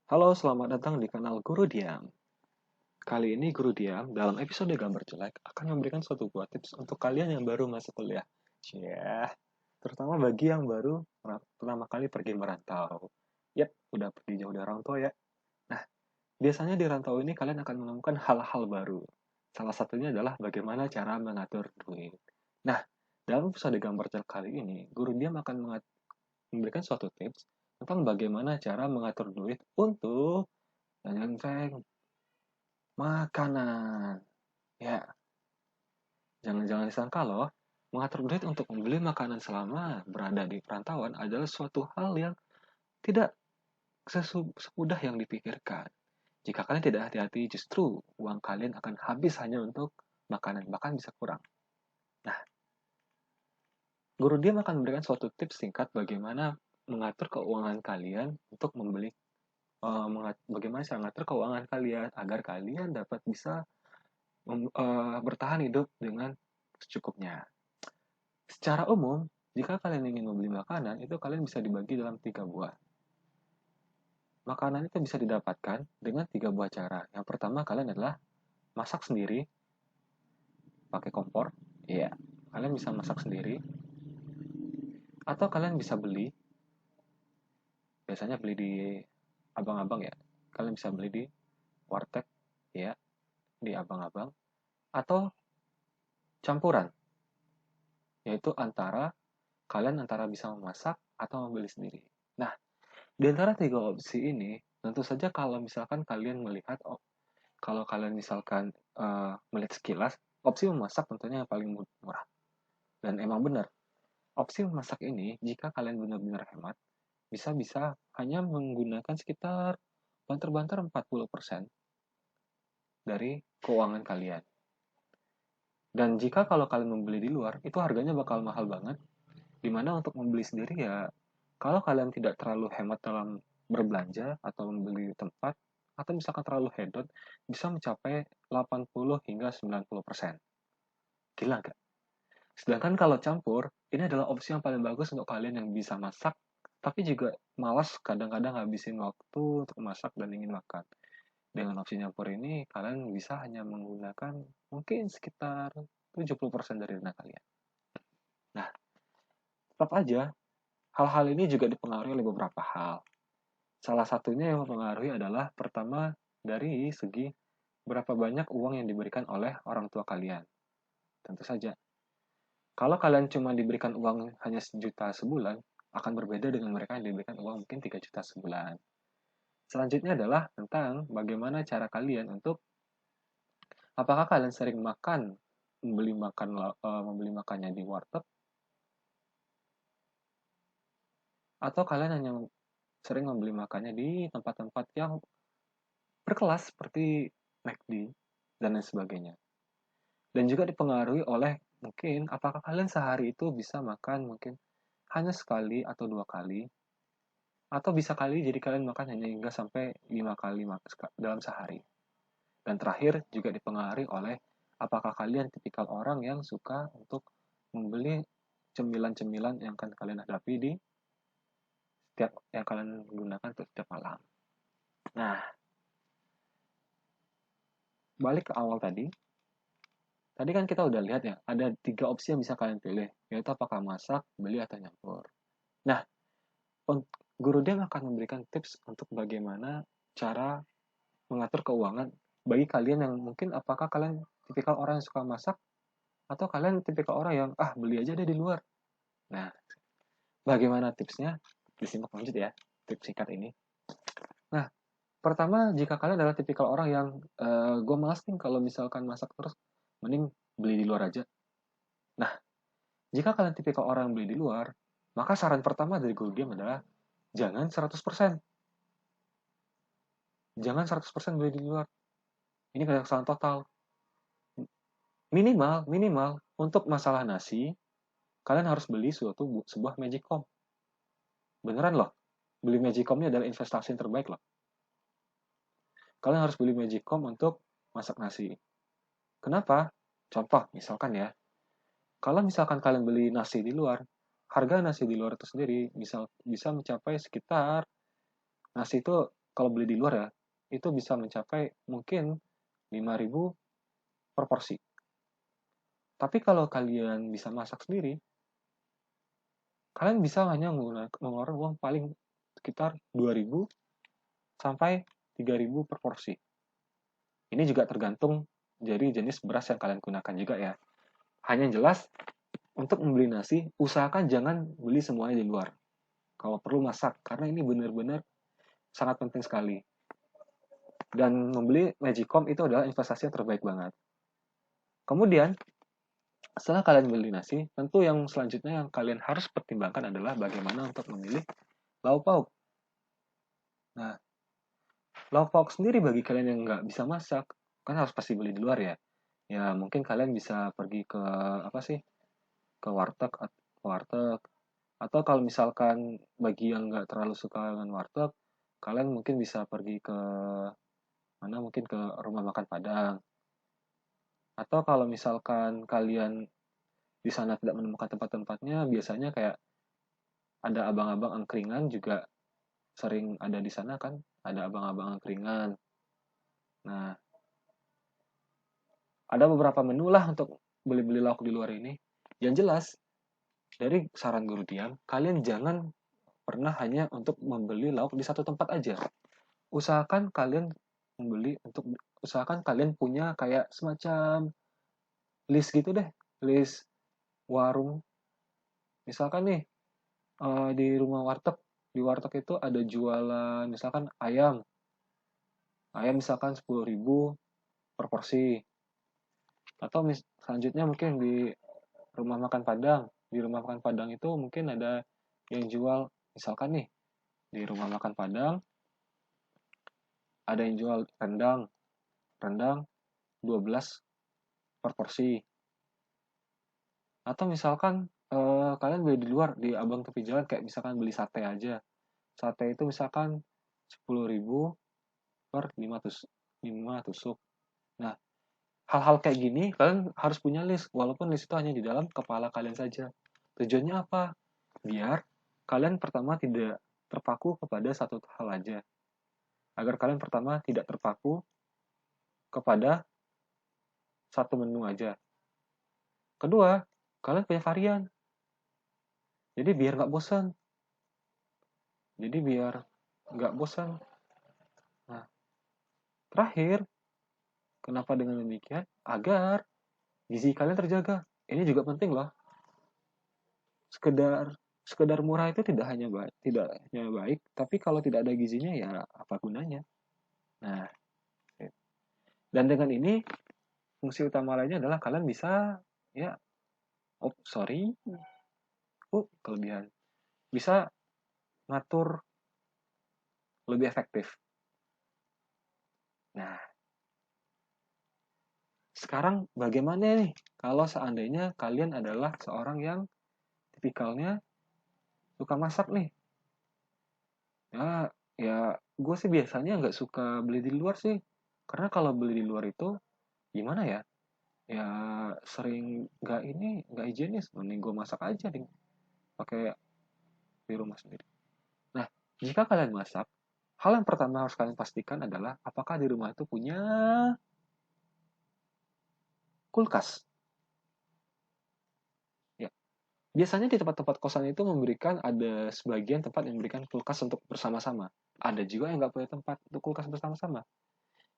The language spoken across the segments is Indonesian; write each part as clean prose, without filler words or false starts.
Halo, selamat datang di kanal Guru Diam. Kali ini Guru Diam dalam episode gambar jelek akan memberikan suatu buah tips untuk kalian yang baru masuk kuliah. Cia, terutama bagi yang baru pertama kali pergi merantau. Yap, udah pergi jauh dari orang tua ya. Nah, biasanya di rantau ini kalian akan menemukan hal-hal baru. Salah satunya adalah bagaimana cara mengatur duit. Nah, dalam episode gambar jelek kali ini, Guru Diam akan memberikan suatu tips tentang bagaimana cara mengatur duit untuk dan makanan. Ya, jangan-jangan disangka loh, mengatur duit untuk membeli makanan selama berada di perantauan adalah suatu hal yang tidak semudah yang dipikirkan. Jika kalian tidak hati-hati, justru uang kalian akan habis hanya untuk makanan, bahkan bisa kurang. Nah, Guru Diam akan memberikan suatu tips singkat bagaimana mengatur keuangan kalian untuk membeli bagaimana cara mengatur keuangan kalian agar kalian dapat bisa bertahan hidup dengan secukupnya. Secara umum, jika kalian ingin membeli makanan, itu kalian bisa dibagi dalam 3 buah. Makanan itu bisa didapatkan dengan 3 buah cara. Yang pertama, kalian adalah masak sendiri, pakai kompor. Iya, kalian bisa masak sendiri. Atau kalian bisa beli, biasanya beli di abang-abang ya. Kalian bisa beli di warteg, ya, di abang-abang. Atau campuran, yaitu kalian antara bisa memasak atau membeli sendiri. Nah, di antara 3 opsi ini, tentu saja kalau misalkan kalian melihat, kalau kalian misalkan melihat sekilas, opsi memasak tentunya yang paling murah. Dan emang benar, opsi memasak ini, jika kalian benar-benar hemat, bisa-bisa hanya menggunakan sekitar banter-banter 40% dari keuangan kalian. Dan jika kalau kalian membeli di luar, itu harganya bakal mahal banget. Dimana untuk membeli sendiri ya, kalau kalian tidak terlalu hemat dalam berbelanja atau membeli di tempat, atau misalkan terlalu hedon, bisa mencapai 80 hingga 90%. Gila nggak? Sedangkan kalau campur, ini adalah opsi yang paling bagus untuk kalian yang bisa masak, tapi juga malas kadang-kadang habisin waktu untuk masak dan ingin makan. Dengan opsi nyampur ini, kalian bisa hanya menggunakan mungkin sekitar 70% dari dana kalian. Nah, tetap aja, hal-hal ini juga dipengaruhi oleh beberapa hal. Salah satunya yang mempengaruhi adalah pertama dari segi berapa banyak uang yang diberikan oleh orang tua kalian. Tentu saja, kalau kalian cuma diberikan uang hanya 1 juta sebulan, akan berbeda dengan mereka yang diberikan uang mungkin 3 juta sebulan. Selanjutnya adalah tentang bagaimana cara kalian untuk apakah kalian sering membeli makannya di warteg atau kalian hanya sering membeli makannya di tempat-tempat yang berkelas seperti McD dan lain sebagainya. Dan juga dipengaruhi oleh mungkin apakah kalian sehari itu bisa makan mungkin hanya sekali atau 2 kali, atau bisa kali jadi kalian makan hanya hingga sampai 5 kali dalam sehari. Dan terakhir juga dipengaruhi oleh apakah kalian tipikal orang yang suka untuk membeli cemilan-cemilan yang akan kalian hadapi di setiap yang kalian gunakan untuk setiap malam. Nah, balik ke awal tadi. Tadi kan kita udah lihat ya, ada 3 opsi yang bisa kalian pilih, yaitu apakah masak, beli, atau nyampur. Nah, Guru Dem akan memberikan tips untuk bagaimana cara mengatur keuangan bagi kalian yang mungkin apakah kalian tipikal orang yang suka masak atau kalian tipikal orang yang beli aja deh di luar. Nah, bagaimana tipsnya? Disimak lanjut ya, tips singkat ini. Nah, pertama jika kalian adalah tipikal orang yang gue malas nih kalau misalkan masak terus, mending beli di luar aja. Nah, jika kalian tipikal orang yang beli di luar, maka saran pertama dari Guru Game adalah jangan 100%. Jangan 100% beli di luar. Ini kesalahan total. Minimal untuk masalah nasi, kalian harus beli sebuah Magicom. Beneran loh. Beli Magicom ini adalah investasi yang terbaik loh. Kalian harus beli Magicom untuk masak nasi. Kenapa? Contoh, misalkan ya. Kalau misalkan kalian beli nasi di luar, harga nasi di luar itu sendiri bisa mencapai sekitar nasi itu kalau beli di luar ya, itu bisa mencapai mungkin 5.000 per porsi. Tapi kalau kalian bisa masak sendiri, kalian bisa hanya mengeluarkan uang paling sekitar 2.000 sampai 3.000 per porsi. Ini juga tergantung dari jenis beras yang kalian gunakan juga ya. Hanya jelas, untuk membeli nasi, usahakan jangan beli semuanya di luar. Kalau perlu masak, karena ini benar-benar sangat penting sekali. Dan membeli Magicom itu adalah investasi yang terbaik banget. Kemudian, setelah kalian beli nasi, tentu yang selanjutnya yang kalian harus pertimbangkan adalah bagaimana untuk memilih lauk pauk. Nah, lauk pauk sendiri bagi kalian yang nggak bisa masak, kan harus pasti beli di luar ya. Ya, mungkin kalian bisa pergi ke apa sih? Ke warteg. Atau kalau misalkan bagi yang nggak terlalu suka dengan warteg, kalian mungkin bisa pergi ke mana? Mungkin ke rumah makan Padang. Atau kalau misalkan kalian di sana tidak menemukan tempat-tempatnya, biasanya kayak ada abang-abang angkringan juga sering ada di sana kan, ada abang-abang angkringan. Nah, ada beberapa menu lah untuk beli-beli lauk di luar ini. Yang jelas, dari saran guru diam, kalian jangan pernah hanya untuk membeli lauk di satu tempat aja. Usahakan kalian usahakan kalian punya kayak semacam list gitu deh, list warung. Misalkan nih, di rumah warteg, di warteg itu ada jualan misalkan ayam. Ayam misalkan 10.000 per porsi. Atau selanjutnya mungkin di rumah makan Padang. Di rumah makan Padang itu mungkin ada yang jual, misalkan nih, di rumah makan Padang ada yang jual rendang. Rendang 12 per porsi. Atau misalkan kalian beli di luar, di abang tepi jalan, kayak misalkan beli sate aja. Sate itu misalkan 10.000 per 5 tusuk. Nah, hal-hal kayak gini kalian harus punya list, walaupun list itu hanya di dalam kepala kalian saja. Tujuannya apa? Biar kalian pertama tidak terpaku kepada satu hal aja. Agar kalian pertama tidak terpaku kepada satu menu aja. Kedua, kalian punya varian. Jadi biar nggak bosan. Jadi biar nggak bosan. Nah, terakhir, kenapa dengan demikian? Agar gizi kalian terjaga. Ini juga penting loh. Sekedar sekedar murah itu tidak hanya baik, tapi kalau tidak ada gizinya ya apa gunanya? Nah, dan dengan ini fungsi utama lainnya adalah kalian bisa ya, oh sorry, kelebihan bisa ngatur lebih efektif. Nah, sekarang bagaimana nih kalau seandainya kalian adalah seorang yang tipikalnya suka masak nih? Ya, ya gue sih biasanya nggak suka beli di luar sih. Karena kalau beli di luar itu gimana ya? Ya sering nggak higienis. Mending gue masak aja nih, pakai di rumah sendiri. Nah, jika kalian masak, hal yang pertama harus kalian pastikan adalah apakah di rumah itu punya kulkas. Ya, biasanya di tempat-tempat kosan itu ada sebagian tempat yang memberikan kulkas untuk bersama-sama. Ada juga yang nggak punya tempat untuk kulkas bersama-sama.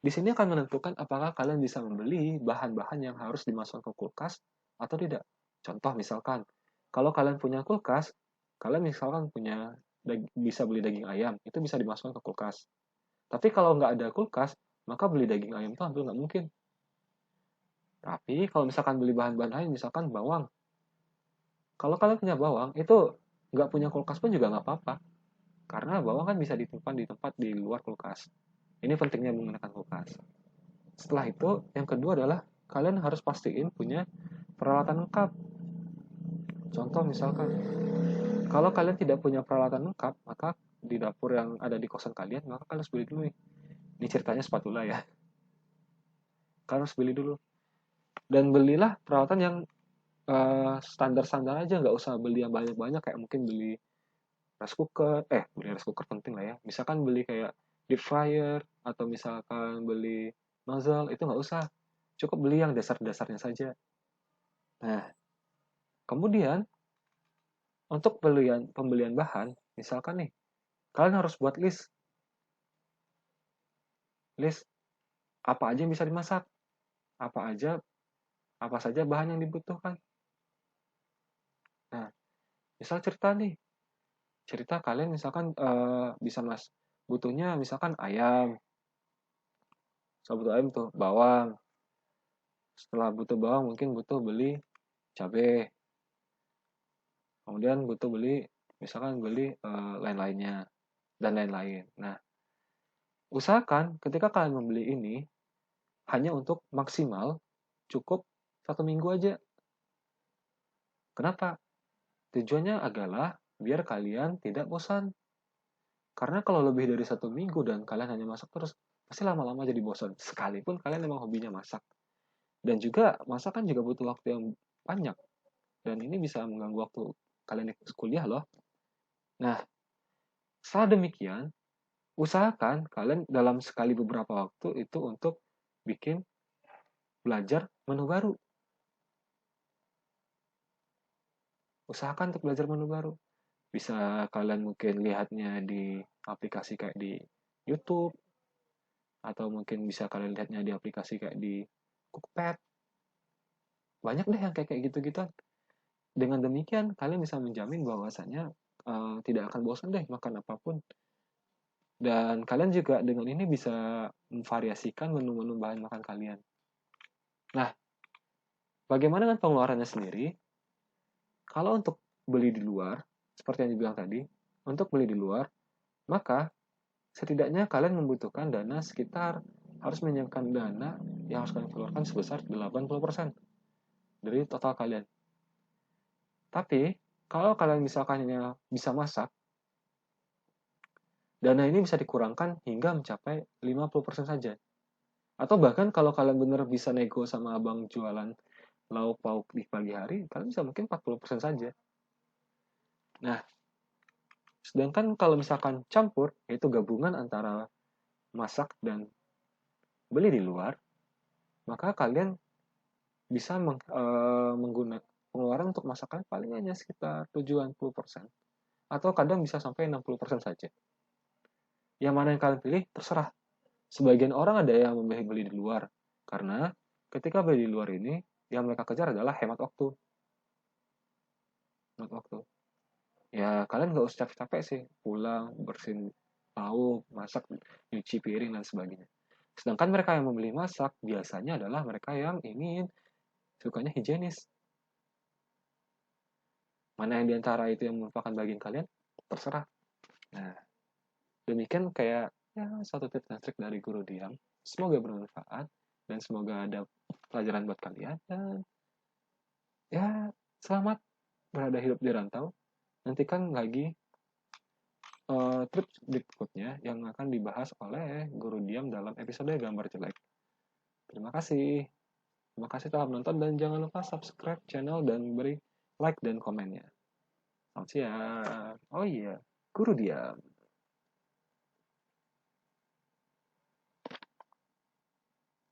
Di sini akan menentukan apakah kalian bisa membeli bahan-bahan yang harus dimasukkan ke kulkas atau tidak. Contoh misalkan, kalau kalian punya kulkas, kalian misalkan bisa beli daging ayam, itu bisa dimasukkan ke kulkas. Tapi kalau nggak ada kulkas, maka beli daging ayam itu hampir nggak mungkin. Tapi kalau misalkan beli bahan-bahan lain, misalkan bawang. Kalau kalian punya bawang, itu nggak punya kulkas pun juga nggak apa-apa. Karena bawang kan bisa disimpan di tempat di luar kulkas. Ini pentingnya menggunakan kulkas. Setelah itu, yang kedua adalah kalian harus pastiin punya peralatan lengkap. Contoh misalkan, kalau kalian tidak punya peralatan lengkap, maka di dapur yang ada di kosan kalian, maka kalian harus beli dulu nih. Ini ceritanya spatula ya. Kalian harus beli dulu. Dan belilah peralatan yang standar-standar aja, nggak usah beli yang banyak-banyak, kayak mungkin beli rice cooker. Beli rice cooker penting lah ya. Misalkan beli kayak deep fryer atau misalkan beli nozzle, itu nggak usah. Cukup beli yang dasar-dasarnya saja. Nah, kemudian untuk pembelian bahan, misalkan nih, kalian harus buat list apa aja yang bisa dimasak, apa aja, apa saja bahan yang dibutuhkan. Nah, misal cerita kalian misalkan bisa butuhnya misalkan ayam, butuh ayam tuh bawang. Setelah butuh bawang mungkin butuh beli cabai, kemudian butuh beli misalkan beli lain-lainnya dan lain-lain. Nah, usahakan ketika kalian membeli ini hanya untuk maksimal cukup 1 minggu aja. Kenapa? Tujuannya adalah biar kalian tidak bosan. Karena kalau lebih dari 1 minggu dan kalian hanya masak terus, pasti lama-lama jadi bosan. Sekalipun kalian memang hobinya masak. Dan juga masak kan juga butuh waktu yang banyak. Dan ini bisa mengganggu waktu kalian kuliah loh. Nah, setelah demikian, usahakan kalian dalam sekali beberapa waktu itu untuk bikin belajar menu baru. Usahakan untuk belajar menu baru. Bisa kalian mungkin lihatnya di aplikasi kayak di YouTube, atau mungkin bisa kalian lihatnya di aplikasi kayak di Cookpad. Banyak deh yang kayak gitu-gitu. Dengan demikian, kalian bisa menjamin bahwasanya tidak akan bosan deh makan apapun. Dan kalian juga dengan ini bisa memvariasikan menu-menu bahan makan kalian. Nah, bagaimana dengan pengeluarannya sendiri? Kalau untuk beli di luar, seperti yang dibilang tadi, untuk beli di luar, maka setidaknya kalian membutuhkan dana sekitar harus menyiapkan dana yang harus kalian keluarkan sebesar 80% dari total kalian. Tapi, kalau kalian misalkan bisa masak, dana ini bisa dikurangkan hingga mencapai 50% saja. Atau bahkan kalau kalian benar bisa nego sama abang jualan lauk pauk di pagi hari, kalian bisa mungkin 40% saja. Nah, sedangkan kalau misalkan campur, yaitu gabungan antara masak dan beli di luar, maka kalian bisa menggunakan pengeluaran untuk masakan paling hanya sekitar 70%. Atau kadang bisa sampai 60% saja. Yang mana yang kalian pilih, terserah. Sebagian orang ada yang memilih beli di luar. Karena ketika beli di luar ini, yang mereka kejar adalah hemat waktu. Hemat waktu. Ya, kalian nggak usah capek-capek sih. Pulang, bersihin lauk, masak, nyuci piring, dan sebagainya. Sedangkan mereka yang membeli masak, biasanya adalah mereka yang ingin sukanya higienis. Mana yang diantara itu yang merupakan bagian kalian, terserah. Nah, demikian kayak ya satu tips dan trik dari Guru Diam. Semoga bermanfaat dan semoga ada pelajaran buat kalian. Dan ya, selamat berada hidup di rantau. Nantikan lagi tips berikutnya yang akan dibahas oleh Guru Diam dalam episode Gambar Jelek. Terima kasih. Terima kasih telah menonton dan jangan lupa subscribe channel dan beri like dan komennya. Selamat siang. Oh iya, Guru Diam.